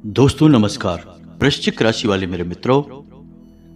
दोस्तों नमस्कार। वृश्चिक राशि वाले मेरे मित्रों,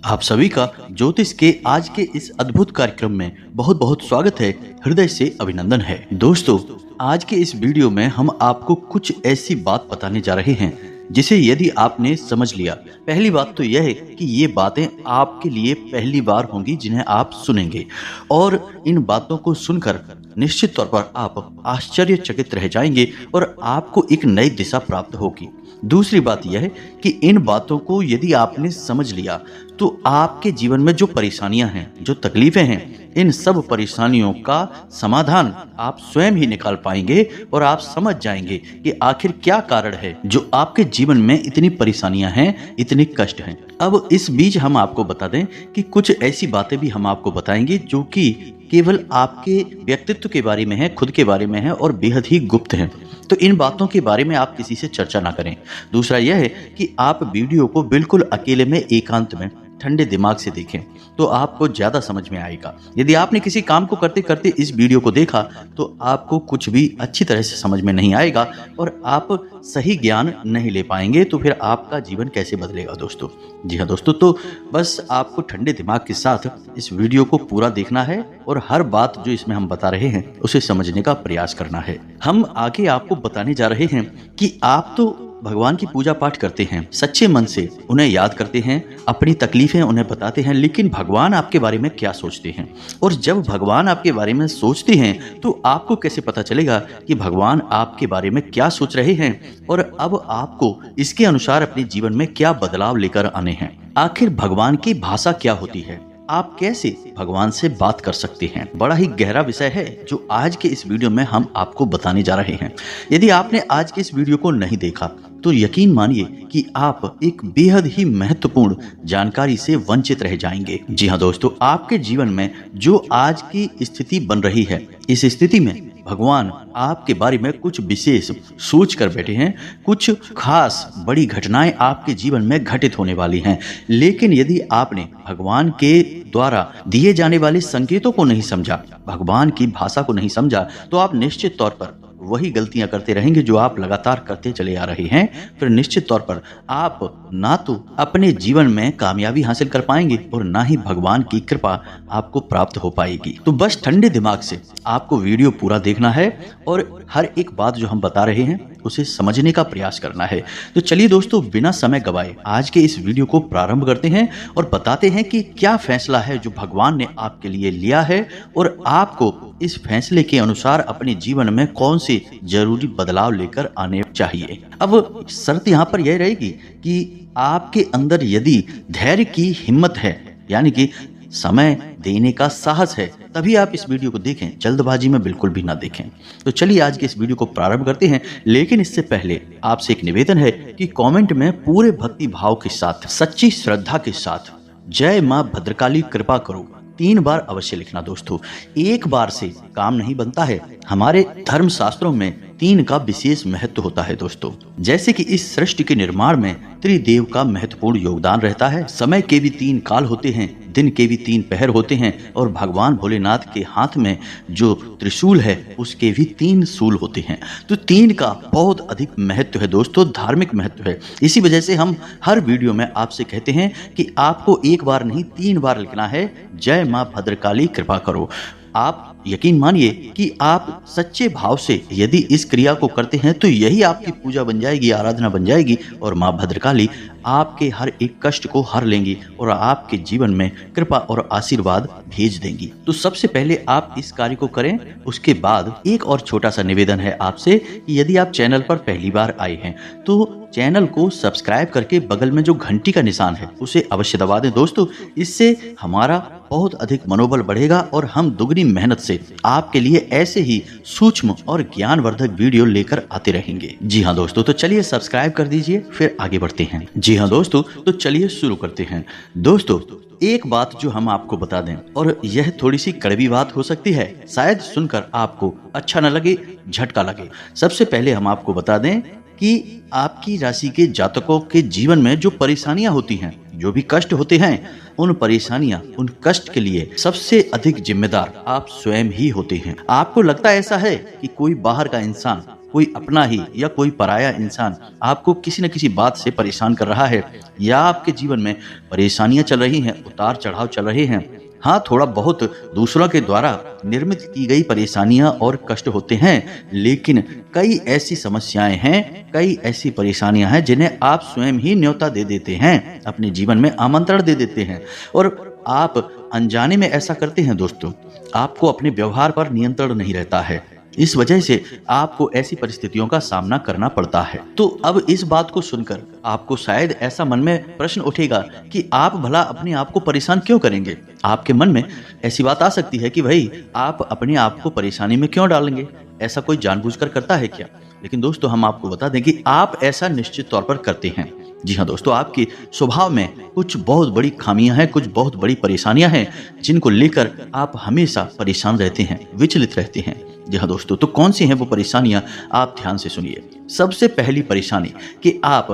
आप सभी का ज्योतिष के आज के इस अद्भुत कार्यक्रम में बहुत बहुत स्वागत है। हृदय से अभिनंदन है। दोस्तों, आज के इस वीडियो में हम आपको कुछ ऐसी बात बताने जा रहे हैं जिसे यदि आपने समझ लिया, पहली बात तो यह है कि ये बातें आपके लिए पहली बार होंगी जिन्हें आप सुनेंगे, और इन बातों को सुनकर निश्चित तौर पर आप आश्चर्यचकित रह जाएंगे और आपको एक नई दिशा प्राप्त होगी। दूसरी बात यह है कि इन बातों को यदि आपने समझ लिया तो आपके जीवन में जो परेशानियां हैं, जो तकलीफें हैं, इन सब परेशानियों का समाधान आप स्वयं ही निकाल पाएंगे और आप समझ जाएंगे कि आखिर क्या कारण है जो आपके जीवन में इतनी परेशानियां हैं, इतने कष्ट हैं। अब इस बीच हम आपको बता दें कि कुछ ऐसी बातें भी हम आपको बताएंगे जो कि केवल आपके व्यक्तित्व के बारे में है, खुद के बारे में है और बेहद ही गुप्त हैं। तो इन बातों के बारे में आप किसी से चर्चा ना करें। दूसरा यह है कि आप वीडियो को बिल्कुल अकेले में, एकांत में, ठंडे दिमाग से देखें तो आपको ज्यादा समझ में आएगा। यदि आपने किसी काम को करते करते इस वीडियो को देखा तो आपको कुछ भी अच्छी तरह से समझ में नहीं आएगा और आप सही ज्ञान नहीं ले पाएंगे, तो फिर आपका जीवन कैसे बदलेगा दोस्तों। जी हाँ दोस्तों, तो बस आपको ठंडे दिमाग के साथ इस वीडियो को पूरा देखना है और हर बात जो इसमें हम बता रहे हैं उसे समझने का प्रयास करना है। हम आगे आपको बताने जा रहे हैं कि आप तो भगवान की पूजा पाठ करते हैं, सच्चे मन से उन्हें याद करते हैं, अपनी तकलीफें उन्हें बताते हैं, लेकिन भगवान आपके बारे में क्या सोचते हैं? और जब भगवान आपके बारे में सोचते हैं तो आपको कैसे पता चलेगा कि भगवान आपके बारे में क्या सोच रहे हैं और अब आपको इसके अनुसार अपने जीवन में क्या बदलाव लेकर आने हैं? आखिर भगवान की भाषा क्या होती है? आप कैसे भगवान से बात कर सकते हैं? बड़ा ही गहरा विषय है जो आज के इस वीडियो में हम आपको बताने जा रहे हैं। यदि आपने आज के इस वीडियो को नहीं देखा तो यकीन मानिए कि आप एक बेहद ही महत्वपूर्ण जानकारी से वंचित रह जाएंगे। जी हाँ दोस्तों, आपके जीवन में जो आज की स्थिति बन रही है, इस स्थिति में भगवान आपके बारे में कुछ विशेष सोच कर बैठे हैं। कुछ खास बड़ी घटनाएं आपके जीवन में घटित होने वाली हैं, लेकिन यदि आपने भगवान के द्वारा दिए जाने वाले संकेतों को नहीं समझा, भगवान की भाषा को नहीं समझा, तो आप निश्चित तौर पर वही गलतियां करते रहेंगे जो आप लगातार करते चले आ रहे हैं। फिर निश्चित तौर पर आप ना तो अपने जीवन में कामयाबी हासिल कर पाएंगे और ना ही भगवान की कृपा आपको प्राप्त हो पाएगी। तो बस ठंडे दिमाग से आपको वीडियो पूरा देखना है और हर एक बात जो हम बता रहे हैं उसे समझने का प्रयास करना है। तो चलिए दोस्तों, बिना समय गवाए आज के इस वीडियो को प्रारंभ करते हैं और बताते हैं कि क्या फैसला है जो भगवान ने आपके लिए लिया है और आपको इस फैसले के अनुसार अपने जीवन में कौन से जरूरी बदलाव लेकर आने चाहिए। अब शर्त यहाँ पर यह रहेगी कि आपके अंदर यदि धैर्य की हिम्मत है, यानी कि समय देने का साहस है, तभी आप इस वीडियो को देखें, जल्दबाजी में बिल्कुल भी ना देखें। तो चलिए आज के इस वीडियो को प्रारंभ करते हैं, लेकिन इससे पहले आपसे एक निवेदन है कि कमेंट में पूरे भक्ति भाव के साथ, सच्ची श्रद्धा के साथ जय मां भद्रकाली कृपा करो 3 बार अवश्य लिखना दोस्तों। एक बार से काम नहीं बनता है। हमारे धर्म शास्त्रों में 3 का विशेष महत्व होता है दोस्तों। जैसे कि इस सृष्टि के निर्माण में त्रिदेव का महत्वपूर्ण योगदान रहता है। समय के भी 3 काल होते हैं, दिन के भी 3 पहर होते हैं और भगवान भोलेनाथ के हाथ में जो त्रिशूल है उसके भी 3 शूल होते हैं। तो 3 का बहुत अधिक महत्व है दोस्तों, धार्मिक महत्व है। इसी वजह से हम हर वीडियो में आपसे कहते हैं कि आपको एक बार नहीं 3 बार लिखना है, जय मां भद्रकाली कृपा करो। आप यकीन मानिए कि आप सच्चे भाव से यदि इस क्रिया को करते हैं तो यही आपकी पूजा बन जाएगी, आराधना बन जाएगी और मां भद्रकाली आपके हर एक कष्ट को हर लेंगी और आपके जीवन में कृपा और आशीर्वाद भेज देंगी। तो सबसे पहले आप इस कार्य को करें। उसके बाद एक और छोटा सा निवेदन है आपसे कि यदि आप चैनल पर पहली बार आए हैं तो चैनल को सब्सक्राइब करके बगल में जो घंटी का निशान है उसे अवश्य दबा दें दोस्तों। इससे हमारा बहुत अधिक मनोबल बढ़ेगा और हम दुगनी मेहनत से आपके लिए ऐसे ही सूक्ष्म और ज्ञानवर्धक वीडियो लेकर आते रहेंगे। जी हाँ दोस्तों, तो चलिए सब्सक्राइब कर दीजिए, फिर आगे बढ़ते हैं। जी हाँ दोस्तों, तो चलिए शुरू करते हैं। दोस्तों, एक बात जो हम आपको बता दें, और यह थोड़ी सी कड़वी बात हो सकती है, शायद सुनकर आपको अच्छा न लगे, झटका लगे। सबसे पहले हम आपको बता दें कि आपकी राशि के जातकों के जीवन में जो परेशानियां होती हैं, जो भी कष्ट होते हैं, उन परेशानियां, उन कष्ट के लिए सबसे अधिक जिम्मेदार आप स्वयं ही होते हैं। आपको लगता ऐसा है कि कोई बाहर का इंसान कोई अपना ही या कोई पराया इंसान आपको किसी न किसी बात से परेशान कर रहा है, या आपके जीवन में परेशानियां चल रही हैं, उतार चढ़ाव चल रहे हैं। हाँ, थोड़ा बहुत दूसरों के द्वारा निर्मित की गई परेशानियां और कष्ट होते हैं, लेकिन कई ऐसी समस्याएं हैं, कई ऐसी परेशानियां हैं जिन्हें आप स्वयं ही न्योता दे देते हैं, अपने जीवन में आमंत्रण दे देते हैं और आप अनजाने में ऐसा करते हैं दोस्तों। आपको अपने व्यवहार पर नियंत्रण नहीं रहता है, इस वजह से आपको ऐसी परिस्थितियों का सामना करना पड़ता है। तो अब इस बात को सुनकर आपको शायद ऐसा मन में प्रश्न उठेगा कि आप भला अपने आप को परेशान क्यों करेंगे। आपके मन में ऐसी बात आ सकती है कि भाई आप अपने आप को परेशानी में क्यों डालेंगे, ऐसा कोई जानबूझकर करता है क्या। लेकिन दोस्तों, हम आपको बता दें कि आप ऐसा निश्चित तौर पर करते हैं। जी हाँ दोस्तों, आपके स्वभाव में कुछ बहुत बड़ी खामियां हैं, कुछ बहुत बड़ी परेशानियां हैं जिनको लेकर आप हमेशा परेशान रहते हैं, विचलित रहते हैं। जी हाँ दोस्तों, तो कौन सी हैं वो परेशानियां, आप ध्यान से सुनिए। सबसे पहली परेशानी कि आप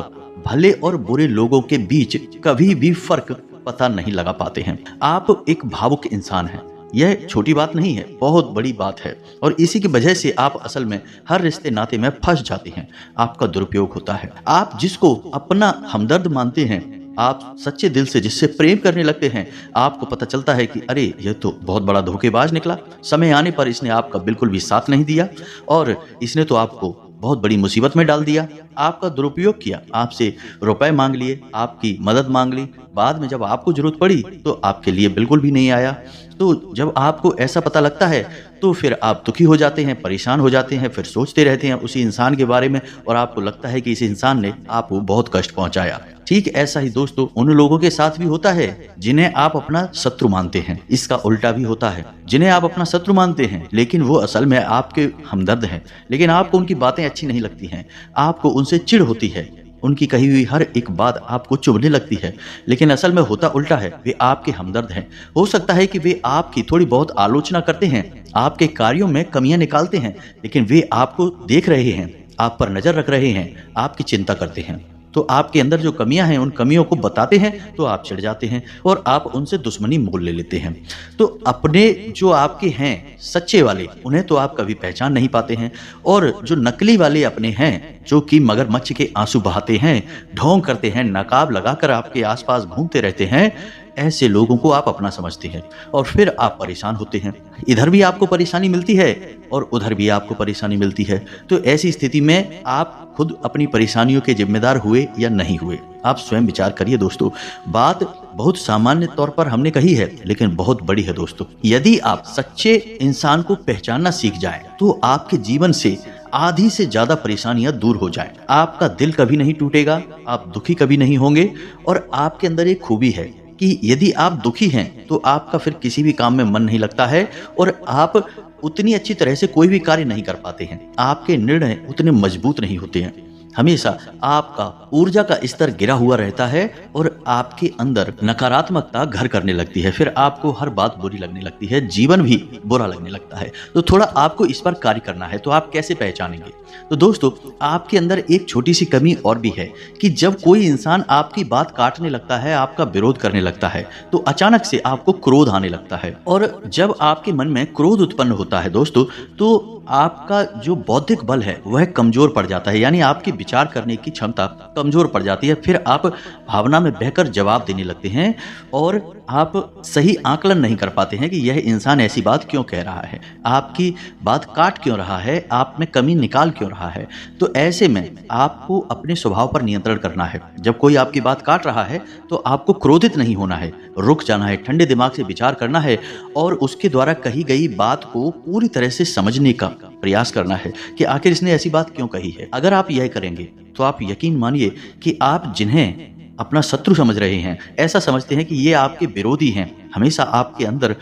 भले और बुरे लोगों के बीच कभी भी फर्क पता नहीं लगा पाते हैं। आप एक भावुक इंसान हैं, यह छोटी बात नहीं है, बहुत बड़ी बात है, और इसी की वजह से आप असल में हर रिश्ते नाते में फंस जाते हैं। आपका दुरुपयोग होता है। आप जिसको अपना हमदर्द मानते हैं, आप सच्चे दिल से जिससे प्रेम करने लगते हैं, आपको पता चलता है कि अरे यह तो बहुत बड़ा धोखेबाज निकला। समय आने पर इसने आपका बिल्कुल भी साथ नहीं दिया और इसने तो आपको बहुत बड़ी मुसीबत में डाल दिया, आपका दुरुपयोग किया, आपसे रुपए मांग लिए, आपकी मदद मांग ली, बाद में जब आपको जरूरत पड़ी तो आपके लिए बिल्कुल भी नहीं आया। तो जब आपको ऐसा पता लगता है तो फिर आप दुखी हो जाते हैं, परेशान हो जाते हैं, फिर सोचते रहते हैं उसी इंसान के बारे में और आपको लगता है कि इस इंसान ने आपको बहुत कष्ट पहुंचाया। ठीक ऐसा ही दोस्तों उन लोगों के साथ भी होता है जिन्हें आप अपना शत्रु मानते हैं। इसका उल्टा भी होता है, जिन्हें आप अपना शत्रु मानते हैं लेकिन वो असल में आपके हमदर्द हैं, लेकिन आपको उनकी बातें अच्छी नहीं लगती हैं, आपको उनसे चिढ़ होती है, उनकी कही हुई हर एक बात आपको चुभने लगती है, लेकिन असल में होता उल्टा है। वे आपके हमदर्द हैं। हो सकता है कि वे आपकी थोड़ी बहुत आलोचना करते हैं, आपके कार्यों में कमियां निकालते हैं, लेकिन वे आपको देख रहे हैं, आप पर नजर रख रहे हैं, आपकी चिंता करते हैं। तो आपके अंदर जो कमियां हैं उन कमियों को बताते हैं तो आप चिढ़ जाते हैं और आप उनसे दुश्मनी मोल ले लेते हैं। तो अपने जो आपके हैं सच्चे वाले, उन्हें तो आप कभी पहचान नहीं पाते हैं, और जो नकली वाले अपने हैं, जो कि मगरमच्छ के आंसू बहाते हैं, ढोंग करते हैं, नकाब लगाकर आपके आसपास घूमते रहते हैं, ऐसे लोगों को आप अपना समझते हैं और फिर आप परेशान होते हैं। इधर भी आपको परेशानी मिलती है और उधर भी आपको परेशानी मिलती है। तो ऐसी स्थिति में आप खुद अपनी परेशानियों के जिम्मेदार हुए या नहीं हुए, आप स्वयं विचार करिए दोस्तों। बात बहुत सामान्य तौर पर हमने कही है लेकिन बहुत बड़ी है दोस्तों। यदि आप सच्चे इंसान को पहचानना सीख जाएं तो आपके जीवन से आधी से ज्यादा परेशानियां दूर हो जाएं। आपका दिल कभी नहीं टूटेगा, आप दुखी कभी नहीं होंगे, और आपके अंदर एक खूबी है कि यदि आप दुखी हैं तो आपका फिर किसी भी काम में मन नहीं लगता है और आप उतनी अच्छी तरह से कोई भी कार्य नहीं कर पाते हैं। आपके निर्णय उतने मजबूत नहीं होते हैं, हमेशा आपका ऊर्जा का स्तर गिरा हुआ रहता है और आपके अंदर नकारात्मकता घर करने लगती है। फिर आपको हर बात बुरी लगने लगती है, जीवन भी बुरा लगने लगता है। तो थोड़ा आपको इस पर कार्य करना है। तो आप कैसे पहचानेंगे? तो दोस्तों, आपके अंदर एक छोटी सी कमी और भी है कि जब कोई इंसान आपकी बात काटने लगता है, आपका विरोध करने लगता है, तो अचानक से आपको क्रोध आने लगता है। और जब आपके मन में क्रोध उत्पन्न होता है दोस्तों, तो आपका जो बौद्धिक बल है वह कमजोर पड़ जाता है, यानी आपकी विचार करने की क्षमता कमजोर पड़ जाती है। फिर आप भावना में बहकर जवाब देने लगते हैं और आप सही आकलन नहीं कर पाते हैं कि यह इंसान ऐसी बात क्यों कह रहा है, आपकी बात काट क्यों रहा है, आप में कमी निकाल क्यों रहा है। तो ऐसे में आपको अपने स्वभाव पर नियंत्रण करना है। जब कोई आपकी बात काट रहा है तो आपको क्रोधित नहीं होना है, रुक जाना है, ठंडे दिमाग से विचार करना है और उसके द्वारा कही गई बात को पूरी तरह से समझने का प्रयास करना है कि आखिर इसने ऐसी बात क्यों कही है। अगर आप यह करेंगे तो आप यकीन मानिए कि आप जिन्हें अपना शत्रु समझ रहे हैं, ऐसा समझते हैं कि ये आपके विरोधी हैं, हमेशा आपके अंदर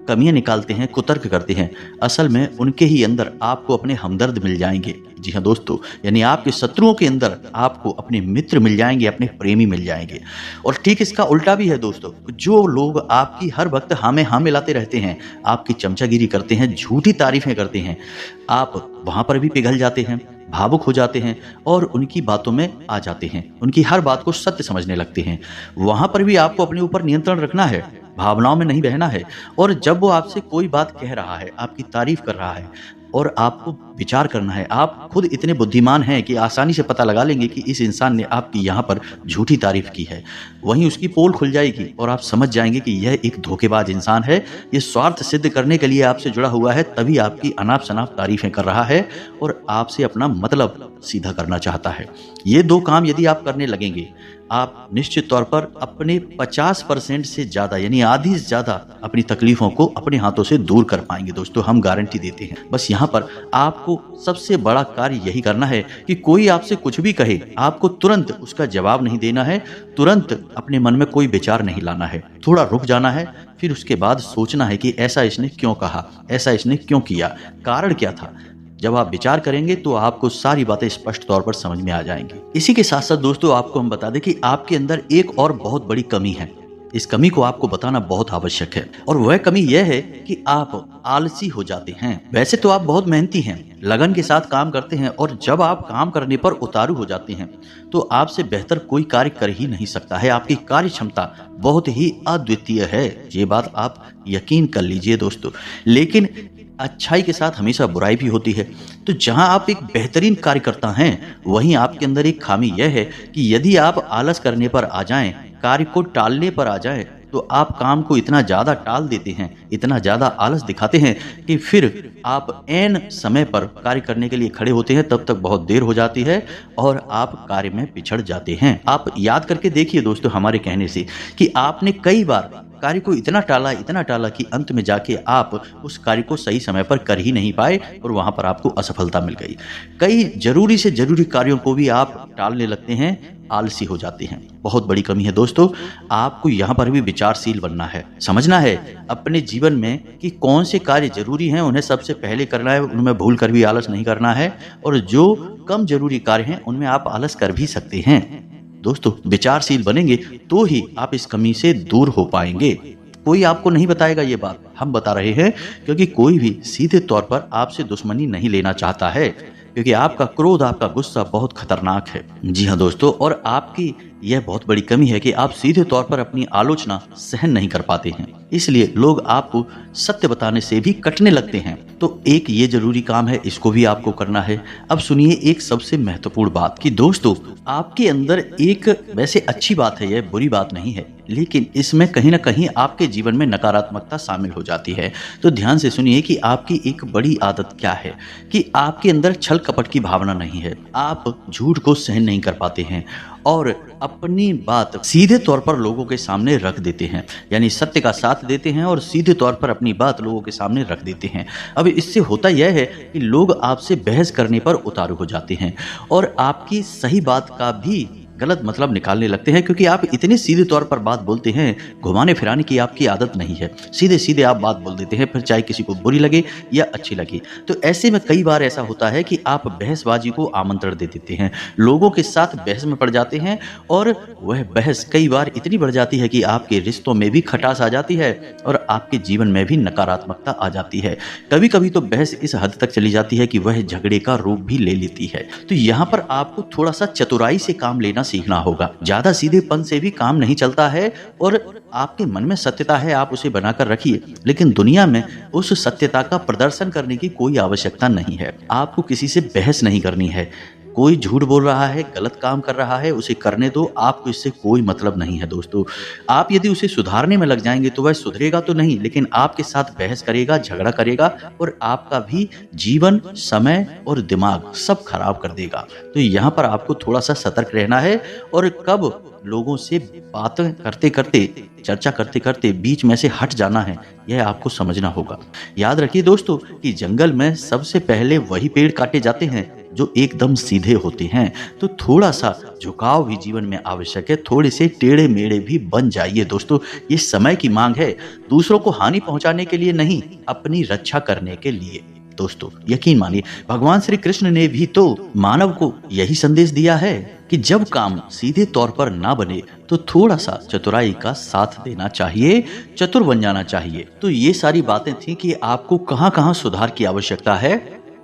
कमियां निकालते हैं, कुतर्क करते हैं, असल में उनके ही अंदर आपको अपने हमदर्द मिल जाएंगे। जी हाँ दोस्तों, यानी आपके शत्रुओं के अंदर आपको अपने मित्र मिल जाएंगे, अपने प्रेमी मिल जाएंगे। और ठीक इसका उल्टा भी है दोस्तों, जो लोग आपकी हर वक्त हाँ में हाँ मिलाते रहते हैं, आपकी चमचागिरी करते हैं, झूठी तारीफें करते हैं, आप वहां पर भी पिघल जाते हैं, भावुक हो जाते हैं और उनकी बातों में आ जाते हैं, उनकी हर बात को सत्य समझने लगते हैं। वहां पर भी आपको अपने ऊपर नियंत्रण रखना है, भावनाओं में नहीं बहना है। और जब वो आपसे कोई बात कह रहा है, आपकी तारीफ कर रहा है, और आपको विचार करना है। आप खुद इतने बुद्धिमान हैं कि आसानी से पता लगा लेंगे कि इस इंसान ने आपकी यहाँ पर झूठी तारीफ की है। वहीं उसकी पोल खुल जाएगी और आप समझ जाएंगे कि यह एक धोखेबाज इंसान है। ये स्वार्थ सिद्ध करने के लिए आपसे जुड़ा हुआ है, तभी आपकी अनाप शनाप तारीफें कर रहा है और आपसे अपना मतलब सीधा करना चाहता है। ये 2 काम यदि आप करने लगेंगे, आप निश्चित तौर पर अपने 50% से ज़्यादा यानी आधी से ज़्यादा अपनी तकलीफ़ों को अपने हाथों से दूर कर पाएंगे। दोस्तों, हम गारंटी देते हैं। बस यहाँ पर आपको सबसे बड़ा कार्य यही करना है कि कोई आपसे कुछ भी कहे, आपको तुरंत उसका जवाब नहीं देना है, तुरंत अपने मन में कोई विचार नहीं लाना है। थोड़ा रुक जाना है, फिर उसके बाद सोचना है कि ऐसा इसने क्यों कहा, ऐसा इसने क्यों किया, कारण क्या था। जब आप विचार करेंगे तो आपको सारी बातें स्पष्ट तौर पर समझ में आ जाएंगी। इसी के साथ साथ दोस्तों, आपको हम बता दें कि आपके अंदर एक और बहुत बड़ी कमी है। इस कमी को आपको बताना बहुत आवश्यक है और वह कमी यह है कि आप आलसी हो जाते हैं। वैसे तो आप बहुत मेहनती हैं, लगन के साथ काम करते हैं और जब आप काम करने पर उतारू हो जाते हैं तो आपसे बेहतर कोई कार्य कर ही नहीं सकता है। आपकी कार्य क्षमता बहुत ही अद्वितीय है, ये बात आप यकीन कर लीजिए दोस्तों। लेकिन अच्छाई के साथ हमेशा बुराई भी होती है। तो जहां आप एक बेहतरीन कार्यकर्ता हैं, वहीं आपके अंदर एक खामी यह है कि यदि आप आलस करने पर आ जाएं, कार्य को टालने पर आ जाएं, तो आप काम को इतना ज़्यादा टाल देते हैं, इतना ज़्यादा आलस दिखाते हैं कि फिर आप ऐन समय पर कार्य करने के लिए खड़े होते हैं, तब तक बहुत देर हो जाती है और आप कार्य में पिछड़ जाते हैं। आप याद करके देखिए दोस्तों, हमारे कहने से कि आपने कई बार कार्य को इतना टाला कि अंत में जाके आप उस कार्य को सही समय पर कर ही नहीं पाए और वहां पर आपको असफलता मिल गई। कई जरूरी से जरूरी कार्यों को भी आप टालने लगते हैं, आलसी हो जाते हैं। बहुत बड़ी कमी है दोस्तों। आपको यहाँ पर भी विचारशील बनना है, समझना है अपने जीवन में कि कौन से कार्य जरूरी हैं, उन्हें सबसे पहले करना है, उनमें भूल कर भी आलस नहीं करना है, और जो कम जरूरी कार्य हैं उनमें आप आलस कर भी सकते हैं। दोस्तों, विचारशील बनेंगे तो ही आप इस कमी से दूर हो पाएंगे। कोई आपको नहीं बताएगा ये बात, हम बता रहे हैं, क्योंकि कोई भी सीधे तौर पर आपसे दुश्मनी नहीं लेना चाहता है, क्योंकि आपका क्रोध, आपका गुस्सा बहुत खतरनाक है। जी हाँ दोस्तों, और आपकी यह बहुत बड़ी कमी है कि आप सीधे तौर पर अपनी आलोचना सहन नहीं कर पाते हैं, इसलिए लोग आपको सत्य बताने से भी कटने लगते हैं। तो एक ये जरूरी काम है, इसको भी आपको करना है। अब सुनिए एक सबसे महत्वपूर्ण बात कि दोस्तों, आपके अंदर एक, वैसे अच्छी बात है, यह बुरी बात नहीं है, लेकिन इसमें कहीं ना कहीं आपके जीवन में नकारात्मकता शामिल हो जाती है। तो ध्यान से सुनिए कि आपकी एक बड़ी आदत क्या है कि आपके अंदर छल कपट की भावना नहीं है। आप झूठ को सहन नहीं कर पाते हैं और अपनी बात सीधे तौर पर लोगों के सामने रख देते हैं, यानी सत्य का साथ देते हैं और सीधे तौर पर अपनी बात लोगों के सामने रख देते हैं। अब इससे होता यह है कि लोग आपसे बहस करने पर उतारू हो जाते हैं और आपकी सही बात का भी गलत मतलब निकालने लगते हैं, क्योंकि आप इतने सीधे तौर पर बात बोलते हैं, घुमाने फिराने की आपकी आदत नहीं है। सीधे सीधे आप बात बोल देते हैं, फिर चाहे किसी को बुरी लगे या अच्छी लगे। तो ऐसे में कई बार ऐसा होता है कि आप बहसबाजी को आमंत्रण दे देते हैं, लोगों के साथ बहस में पड़ जाते हैं और वह बहस कई बार इतनी बढ़ जाती है कि आपके रिश्तों में भी खटास आ जाती है और आपके जीवन में भी नकारात्मकता आ जाती है। कभी कभी तो बहस इस हद तक चली जाती है कि वह झगड़े का रूप भी ले लेती है। तो यहाँ पर आपको थोड़ा सा चतुराई से काम लेना सीखना होगा। ज्यादा सीधेपन से भी काम नहीं चलता है और आपके मन में सत्यता है, आप उसे बनाकर रखिए, लेकिन दुनिया में उस सत्यता का प्रदर्शन करने की कोई आवश्यकता नहीं है। आपको किसी से बहस नहीं करनी है। कोई झूठ बोल रहा है, गलत काम कर रहा है, उसे करने दो, आपको इससे कोई मतलब नहीं है दोस्तों। आप यदि उसे सुधारने में लग जाएंगे तो वह सुधरेगा तो नहीं, लेकिन आपके साथ बहस करेगा, झगड़ा करेगा और आपका भी जीवन, समय और दिमाग सब खराब कर देगा। तो यहाँ पर आपको थोड़ा सा सतर्क रहना है और कब लोगों से बातें करते करते, चर्चा करते करते बीच में से हट जाना है, यह आपको समझना होगा। याद रखिए दोस्तों कि जंगल में सबसे पहले वही पेड़ काटे जाते हैं जो एकदम सीधे होते हैं। तो थोड़ा सा झुकाव भी जीवन में आवश्यक है, थोड़े से टेढ़े मेढ़े भी बन जाइए दोस्तों। ये समय की मांग है, दूसरों को हानि पहुंचाने के लिए नहीं, अपनी रक्षा करने के लिए। दोस्तों यकीन मानिए, भगवान श्री कृष्ण ने भी तो मानव को यही संदेश दिया है कि जब काम सीधे तौर पर ना बने तो थोड़ा सा चतुराई का साथ देना चाहिए, चतुर बन जाना चाहिए। तो ये सारी बातें थी कि आपको कहाँ कहाँ सुधार की आवश्यकता है।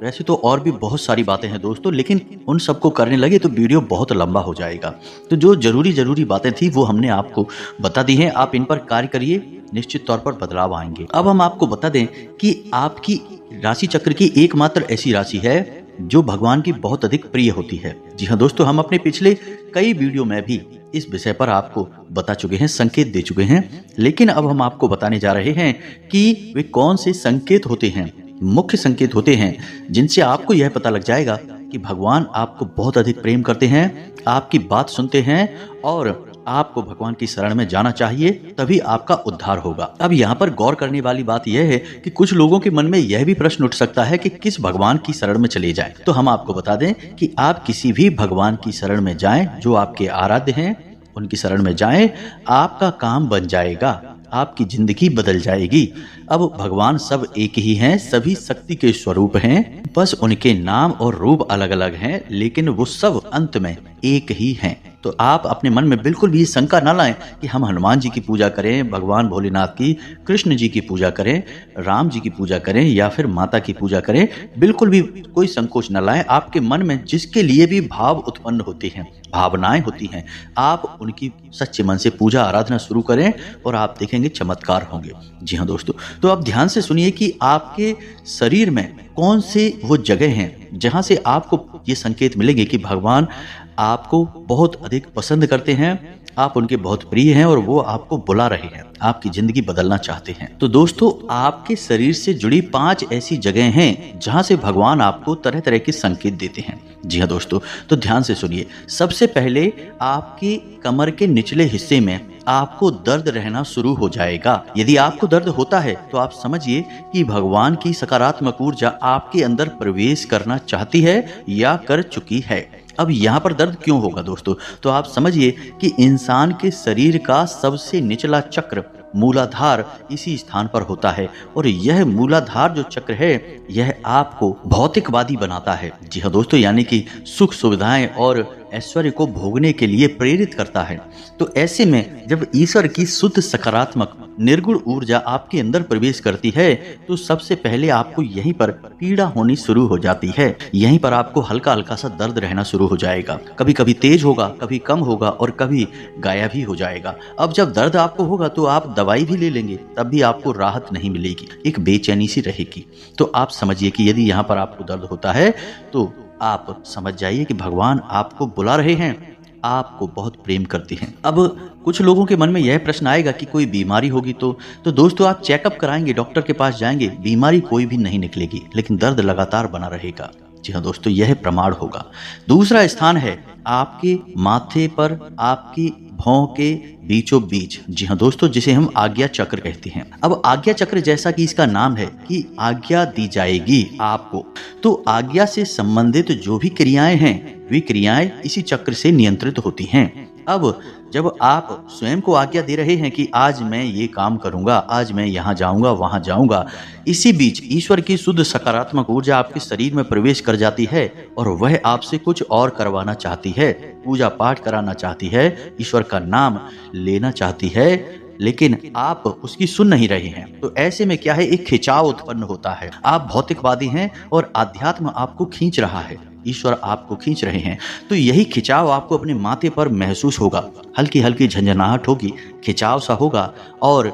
वैसे तो और भी बहुत सारी बातें हैं दोस्तों, लेकिन उन सबको करने लगे तो वीडियो बहुत लंबा हो जाएगा। तो जो जरूरी बातें थी वो हमने आपको बता दी हैं, आप इन पर कार्य करिए निश्चित तौर पर बदलाव आएंगे। अब हम आपको बता दें कि आपकी राशि चक्र की एकमात्र ऐसी राशि है जो भगवान की बहुत अधिक प्रिय होती है। जी हाँ दोस्तों, हम अपने पिछले कई वीडियो में भी इस विषय पर आपको बता चुके हैं, संकेत दे चुके हैं, लेकिन अब हम आपको बताने जा रहे हैं कि वे कौन से संकेत होते हैं, मुख्य संकेत होते हैं, जिनसे आपको यह पता लग जाएगा कि भगवान आपको बहुत अधिक प्रेम करते हैं, आपकी बात सुनते हैं और आपको भगवान की शरण में जाना चाहिए, तभी आपका उद्धार होगा। अब यहाँ पर गौर करने वाली बात यह है कि कुछ लोगों के मन में यह भी प्रश्न उठ सकता है कि किस भगवान की शरण में चले जाएं। तो हम आपको बता दें कि आप किसी भी भगवान की शरण में जाएं जो आपके आराध्य हैं, उनकी शरण में जाएं, आपका काम बन जाएगा, आपकी जिंदगी बदल जाएगी। अब भगवान सब एक ही हैं, सभी शक्ति के स्वरूप हैं, बस उनके नाम और रूप अलग अलग हैं, लेकिन वो सब अंत में एक ही हैं। तो आप अपने मन में बिल्कुल भी शंका ना लाएं कि हम हनुमान जी की पूजा करें, भगवान भोलेनाथ की, कृष्ण जी की पूजा करें, राम जी की पूजा करें या फिर माता की पूजा करें। बिल्कुल भी कोई संकोच न लाएं। आपके मन में जिसके लिए भी भाव उत्पन्न होते हैं, भावनाएं होती हैं, आप उनकी सच्चे मन से पूजा आराधना शुरू करें और आप देखेंगे चमत्कार होंगे। जी हाँ दोस्तों, तो आप ध्यान से सुनिए कि आपके शरीर में कौन से वो जगह हैं जहां से आपको ये संकेत मिलेंगे कि भगवान आपको बहुत अधिक पसंद करते हैं, आप उनके बहुत प्रिय हैं और वो आपको बुला रहे हैं, आपकी जिंदगी बदलना चाहते हैं। तो दोस्तों, आपके शरीर से जुड़ी 5 ऐसी जगह हैं जहां से भगवान आपको तरह तरह के संकेत देते हैं। जी हाँ दोस्तों, तो ध्यान से सुनिए। सबसे पहले आपके कमर के निचले हिस्से में आपको दर्द रहना शुरू हो जाएगा। यदि आपको दर्द होता है तो आप समझिए कि भगवान की सकारात्मक ऊर्जा आपके अंदर प्रवेश करना चाहती है या कर चुकी है। अब यहाँ पर दर्द क्यों होगा दोस्तों? तो आप समझिए कि इंसान के शरीर का सबसे निचला चक्र मूलाधार इसी स्थान पर होता है और यह मूलाधार जो चक्र है यह आपको भौतिकवादी बनाता है। जी हाँ दोस्तों, यानी कि सुख सुविधाएं और ऐश्वर्य को भोगने के लिए प्रेरित करता है। तो ऐसे में जब ईश्वर की शुद्ध सकारात्मक निर्गुण ऊर्जा आपके अंदर प्रवेश करती है तो सबसे पहले आपको यहीं पर पीड़ा होनी शुरू हो जाती है। यहीं पर आपको हल्का हल्का सा दर्द रहना शुरू हो जाएगा। कभी कभी तेज होगा, कभी कम होगा और कभी गायब ही हो जाएगा। अब जब दर्द आपको होगा तो आप दवाई भी ले लेंगे, तब भी आपको राहत नहीं मिलेगी, एक बेचैनी सी रहेगी। तो आप समझिए कि यदि यहाँ पर आपको दर्द होता है तो आप समझ जाइए कि भगवान आपको बुला रहे हैं, आपको बहुत प्रेम करते हैं। अब कुछ लोगों के मन में यह प्रश्न आएगा कि कोई बीमारी होगी तो दोस्तों आप चेकअप कराएंगे, डॉक्टर के पास जाएंगे, बीमारी कोई भी नहीं निकलेगी, लेकिन दर्द लगातार बना रहेगा। जी हाँ दोस्तों, यह प्रमाण होगा। दूसरा स्थान है आपके माथे पर, आपकी भौं के बीचों बीच। जी हाँ दोस्तों, जिसे हम आज्ञा चक्र कहते हैं। अब आज्ञा चक्र, जैसा कि इसका नाम है कि आज्ञा दी जाएगी आपको, तो आज्ञा से संबंधित जो भी क्रियाएं हैं वे क्रियाएं इसी चक्र से नियंत्रित होती हैं। अब जब आप स्वयं को आज्ञा दे रहे हैं कि आज मैं ये काम करूंगा, आज मैं यहाँ जाऊंगा, वहां जाऊंगा, इसी बीच ईश्वर की शुद्ध सकारात्मक ऊर्जा आपके शरीर में प्रवेश कर जाती है और वह आपसे कुछ और करवाना चाहती है, पूजा पाठ कराना चाहती है, ईश्वर का नाम लेना चाहती है, लेकिन आप उसकी सुन नहीं रहे हैं। तो ऐसे में क्या है, एक खिंचाव उत्पन्न होता है। आप भौतिकवादी हैं और अध्यात्म आपको खींच रहा है, ईश्वर आपको खींच रहे हैं। तो यही खिंचाव आपको अपने माथे पर महसूस होगा, हल्की हल्की झंझनाहट होगी, खिंचाव सा होगा और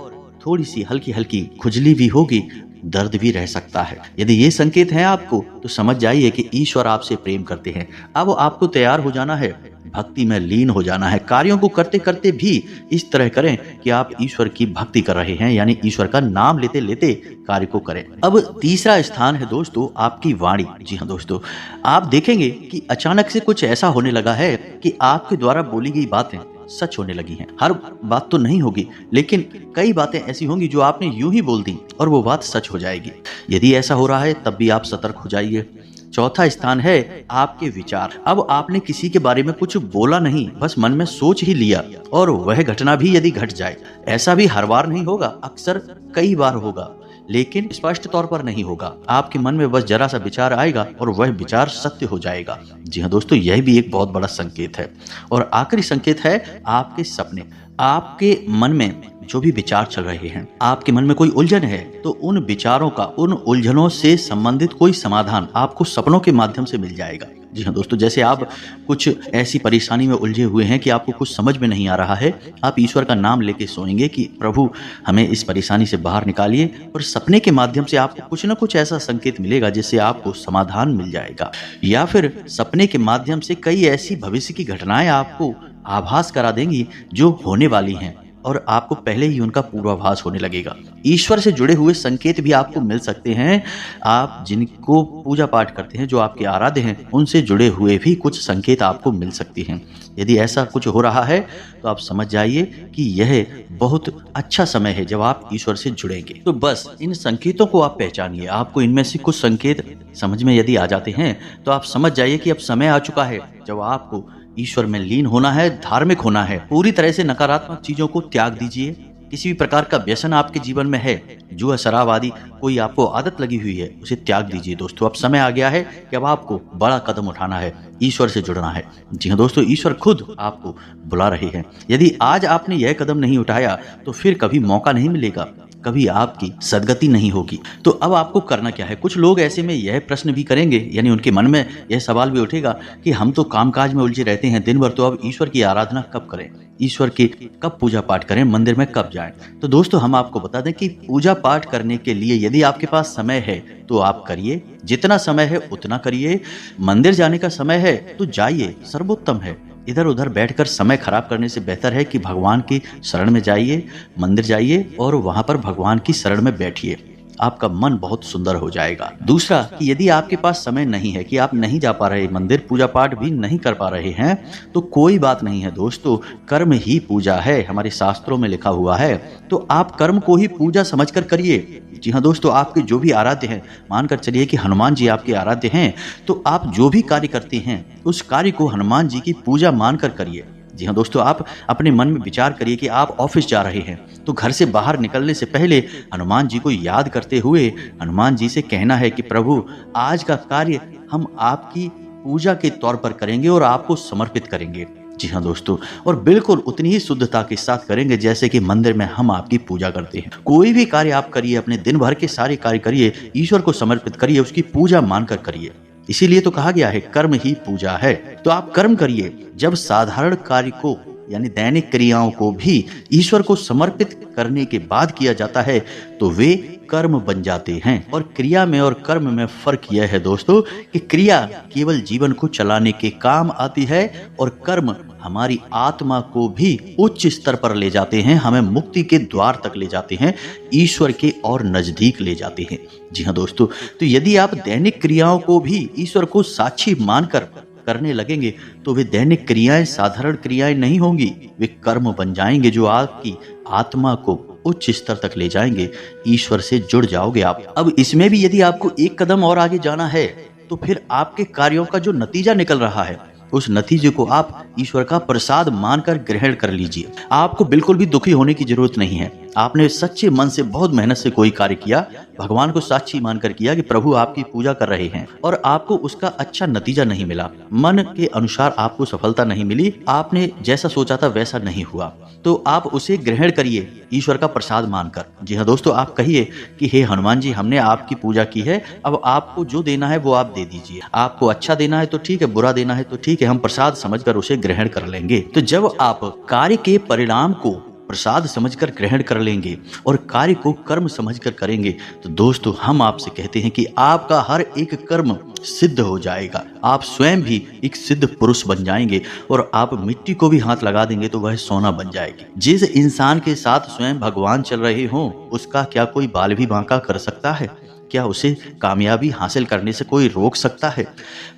थोड़ी सी हल्की हल्की खुजली भी होगी, दर्द भी रह सकता है। यदि ये संकेत है आपको तो समझ जाइए कि ईश्वर आपसे प्रेम करते हैं। अब आपको तैयार हो जाना है, भक्ति में लीन हो जाना है। कार्यों को करते करते भी इस तरह करें कि आप ईश्वर की भक्ति कर रहे हैं, यानी ईश्वर का नाम लेते लेते कार्य को करें। अब तीसरा स्थान है दोस्तों आपकी वाणी। जी हाँ दोस्तों, आप देखेंगे कि अचानक से कुछ ऐसा होने लगा है कि आपके द्वारा बोली गई बातें सच होने लगी हैं। हर बात तो नहीं होगी, लेकिन कई बातें ऐसी होंगी जो आपने यूं ही बोल दी और वो बात सच हो जाएगी। यदि ऐसा हो रहा है तब भी आप सतर्क हो जाइए। चौथा स्थान है आपके विचार। अब आपने किसी के बारे में कुछ बोला नहीं, बस मन में सोच ही लिया और वह घटना भी यदि घट जाए, ऐसा भी हर बार नहीं होगा, अक्सर कई बार होगा, लेकिन स्पष्ट तौर पर नहीं होगा। आपके मन में बस जरा सा विचार आएगा और वह विचार सत्य हो जाएगा। जी हाँ दोस्तों, यह भी एक बहुत बड़ा संकेत है। और आखिरी संकेत है आपके सपने। आपके मन में जो भी विचार चल रहे हैं, आपके मन में कोई उलझन है तो उन विचारों का, उन उलझनों से संबंधित कोई समाधान आपको सपनों के माध्यम से मिल जाएगा। जी हाँ दोस्तों, जैसे आप कुछ ऐसी परेशानी में उलझे हुए हैं कि आपको कुछ समझ में नहीं आ रहा है, आप ईश्वर का नाम लेके सोएंगे कि प्रभु हमें इस परेशानी से बाहर निकालिए, और सपने के माध्यम से आपको कुछ ना कुछ ऐसा संकेत मिलेगा जिससे आपको समाधान मिल जाएगा। या फिर सपने के माध्यम से कई ऐसी भविष्य की घटनाएं आपको आभास करा देंगी जो होने वाली हैं, और आपको पहले ही उनका पूर्वाभास होने लगेगा। ईश्वर से जुड़े हुए संकेत भी आपको मिल सकते हैं। आप जिनको पूजा पाठ करते हैं, जो आपके आराध्य हैं, उनसे जुड़े हुए भी कुछ संकेत आपको मिल सकते हैं। यदि ऐसा कुछ हो रहा है तो आप समझ जाइए कि यह बहुत अच्छा समय है जब आप ईश्वर से जुड़ेंगे। तो बस इन संकेतों को आप पहचानिए। आपको इनमें से कुछ संकेत समझ में यदि आ जाते हैं तो आप समझ जाइए कि अब समय आ चुका है जब आपको ईश्वर में लीन होना है, धार्मिक होना है। पूरी तरह से नकारात्मक चीजों को त्याग दीजिए। किसी भी प्रकार का व्यसन आपके जीवन में है, जुआ, शराब आदि कोई आपको आदत लगी हुई है, उसे त्याग दीजिए दोस्तों। अब समय आ गया है कि अब आपको बड़ा कदम उठाना है, ईश्वर से जुड़ना है। जी हाँ दोस्तों, ईश्वर खुद आपको बुला रहे हैं। यदि आज आपने यह कदम नहीं उठाया तो फिर कभी मौका नहीं मिलेगा, कभी आपकी सदगति नहीं होगी। तो अब आपको करना क्या है? कुछ लोग ऐसे में यह प्रश्न भी करेंगे, यानी उनके मन में यह सवाल भी उठेगा कि हम तो कामकाज में उलझे रहते हैं दिन भर, तो अब ईश्वर की आराधना कब करें, ईश्वर की कब पूजा पाठ करें, मंदिर में कब जाएं? तो दोस्तों हम आपको बता दें कि पूजा पाठ करने के लिए यदि आपके पास समय है तो आप करिए, जितना समय है उतना करिए। मंदिर जाने का समय है तो जाइए, सर्वोत्तम है। इधर उधर बैठकर समय खराब करने से बेहतर है कि भगवान की शरण में जाइए, मंदिर जाइए और वहां पर भगवान की शरण में बैठिए। आपका मन बहुत सुंदर हो जाएगा। दूसरा कि यदि आपके पास समय नहीं है, कि आप नहीं जा पा रहे मंदिर, पूजा पाठ भी नहीं कर पा रहे हैं, तो कोई बात नहीं है दोस्तों, कर्म ही पूजा है, हमारे शास्त्रों में लिखा हुआ है। तो आप कर्म को ही पूजा समझकर करिए। जी हाँ दोस्तों, आपके जो भी आराध्य हैं, मानकर चलिए कि हनुमान जी आपके आराध्य हैं, तो आप जो भी कार्य करते हैं उस कार्य को हनुमान जी की पूजा मानकर करिए। जी हाँ दोस्तों, आप अपने मन में विचार करिए कि आप ऑफिस जा रहे हैं, तो घर से बाहर निकलने से पहले हनुमान जी को याद करते हुए हनुमान जी से कहना है कि प्रभु, आज का कार्य हम आपकी पूजा के तौर पर करेंगे और आपको समर्पित करेंगे। जी हाँ दोस्तों, और बिल्कुल उतनी ही शुद्धता के साथ करेंगे जैसे कि मंदिर में हम आपकी पूजा करते हैं। कोई भी कार्य आप करिए, अपने दिन भर के सारे कार्य करिए, ईश्वर को समर्पित करिए, उसकी पूजा मानकर करिए। इसीलिए तो कहा गया है कर्म ही पूजा है। तो आप कर्म करिए। जब साधारण कार्य को, यानी दैनिक क्रियाओं को भी ईश्वर को समर्पित करने के बाद किया जाता है तो वे कर्म बन जाते हैं। और क्रिया में और कर्म में फर्क यह है दोस्तों कि क्रिया केवल जीवन को चलाने के काम आती है, और कर्म हमारी आत्मा को भी उच्च स्तर पर ले जाते हैं, हमें मुक्ति के द्वार तक ले जाते हैं, ईश्वर के और नजदीक ले जाते हैं। जी हाँ दोस्तों, तो यदि आप दैनिक क्रियाओं को भी ईश्वर को साक्षी मानकर करने लगेंगे तो वे दैनिक क्रियाएं साधारण क्रियाएं नहीं होंगी, वे कर्म बन जाएंगे जो आपकी आत्मा को उच्च स्तर तक ले जाएंगे। ईश्वर से जुड़ जाओगे आप। अब इसमें भी यदि आपको एक कदम और आगे जाना है तो फिर आपके कार्यों का जो नतीजा निकल रहा है, उस नतीजे को आप ईश्वर का प्रसाद मानकर ग्रहण कर लीजिए। आपको बिल्कुल भी दुखी होने की जरूरत नहीं है। आपने सच्चे मन से, बहुत मेहनत से कोई कार्य किया, भगवान को साक्षी मानकर किया कि प्रभु आपकी पूजा कर रहे हैं, और आपको उसका अच्छा नतीजा नहीं मिला, मन के अनुसार आपको सफलता नहीं मिली, आपने जैसा सोचा था वैसा नहीं हुआ, तो आप उसे ग्रहण करिए ईश्वर का प्रसाद मानकर। जी हाँ दोस्तों, आप कहिए कि हे हनुमान जी, हमने आपकी पूजा की है, अब आपको जो देना है वो आप दे दीजिए। आपको अच्छा देना है तो ठीक है, बुरा देना है तो ठीक है, हम प्रसाद समझकर उसे ग्रहण कर लेंगे। तो जब आप कार्य के परिणाम को प्रसाद समझकर ग्रहण कर लेंगे और कार्य को कर्म समझकर करेंगे, तो दोस्तों हम आपसे कहते हैं कि आपका हर एक कर्म सिद्ध हो जाएगा। आप स्वयं भी एक सिद्ध पुरुष बन जाएंगे, और आप मिट्टी को भी हाथ लगा देंगे तो वह सोना बन जाएगी। जिस इंसान के साथ स्वयं भगवान चल रहे हों, उसका क्या कोई बाल भी बांका कर सकता है? क्या उसे कामयाबी हासिल करने से कोई रोक सकता है?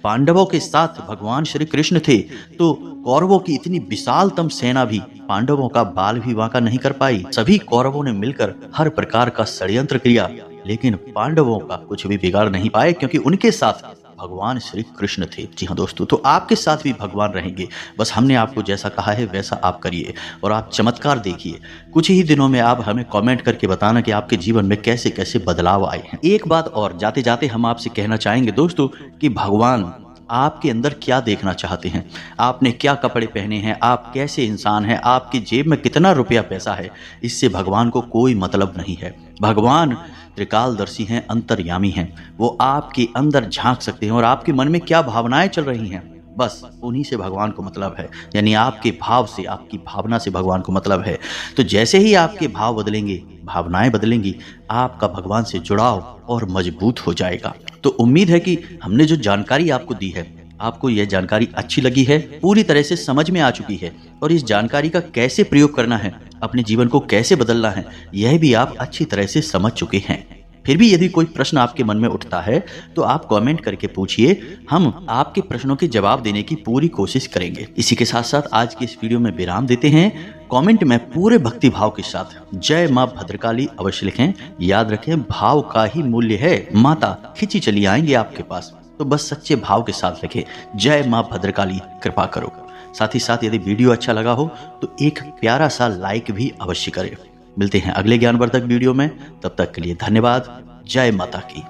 पांडवों के साथ भगवान श्री कृष्ण थे, तो कौरवों की इतनी विशालतम सेना भी पांडवों का बाल भी बांका नहीं कर पाई। सभी कौरवों ने मिलकर हर प्रकार का षड्यंत्र किया, लेकिन पांडवों का कुछ भी बिगाड़ नहीं पाए, क्योंकि उनके साथ भगवान श्री कृष्ण थे। जी हाँ दोस्तों, तो आपके साथ भी भगवान रहेंगे। बस हमने आपको जैसा कहा है वैसा आप करिए और आप चमत्कार देखिए। कुछ ही दिनों में आप हमें कमेंट करके बताना कि आपके जीवन में कैसे कैसे बदलाव आए हैं। एक बात और जाते जाते हम आपसे कहना चाहेंगे दोस्तों कि भगवान आपके अंदर क्या देखना चाहते हैं, आपने क्या कपड़े पहने हैं, आप कैसे इंसान हैं, आपकी जेब में कितना रुपया पैसा है, इससे भगवान को कोई मतलब नहीं है। भगवान त्रिकालदर्शी हैं, अंतर्यामी हैं। वो आपके अंदर झांक सकते हैं और आपके मन में क्या भावनाएं चल रही हैं, बस उन्हीं से भगवान को मतलब है। यानी आपके भाव से, आपकी भावना से भगवान को मतलब है। तो जैसे ही आपके भाव बदलेंगे, भावनाएं बदलेंगी, आपका भगवान से जुड़ाव और मजबूत हो जाएगा। तो उम्मीद है कि हमने जो जानकारी आपको दी है, आपको यह जानकारी अच्छी लगी है, पूरी तरह से समझ में आ चुकी है, और इस जानकारी का कैसे प्रयोग करना है, अपने जीवन को कैसे बदलना है, यह भी आप अच्छी तरह से समझ चुके हैं। फिर भी यदि कोई प्रश्न आपके मन में उठता है तो आप कमेंट करके पूछिए, हम आपके प्रश्नों के जवाब देने की पूरी कोशिश करेंगे। इसी के साथ साथ आज की इस वीडियो में विराम देते हैं। कमेंट में पूरे भक्ति भाव के साथ जय मां भद्रकाली अवश्य लिखें। याद रखें, भाव का ही मूल्य है, माता खिंची चली आएंगे आपके पास। तो बस सच्चे भाव के साथ लिखें, जय मां भद्रकाली कृपा करो। साथ ही साथ यदि वीडियो अच्छा लगा हो तो एक प्यारा सा लाइक भी अवश्य करें। मिलते हैं अगले ज्ञानवर्धक वीडियो में, तब तक के लिए धन्यवाद। जय माता की।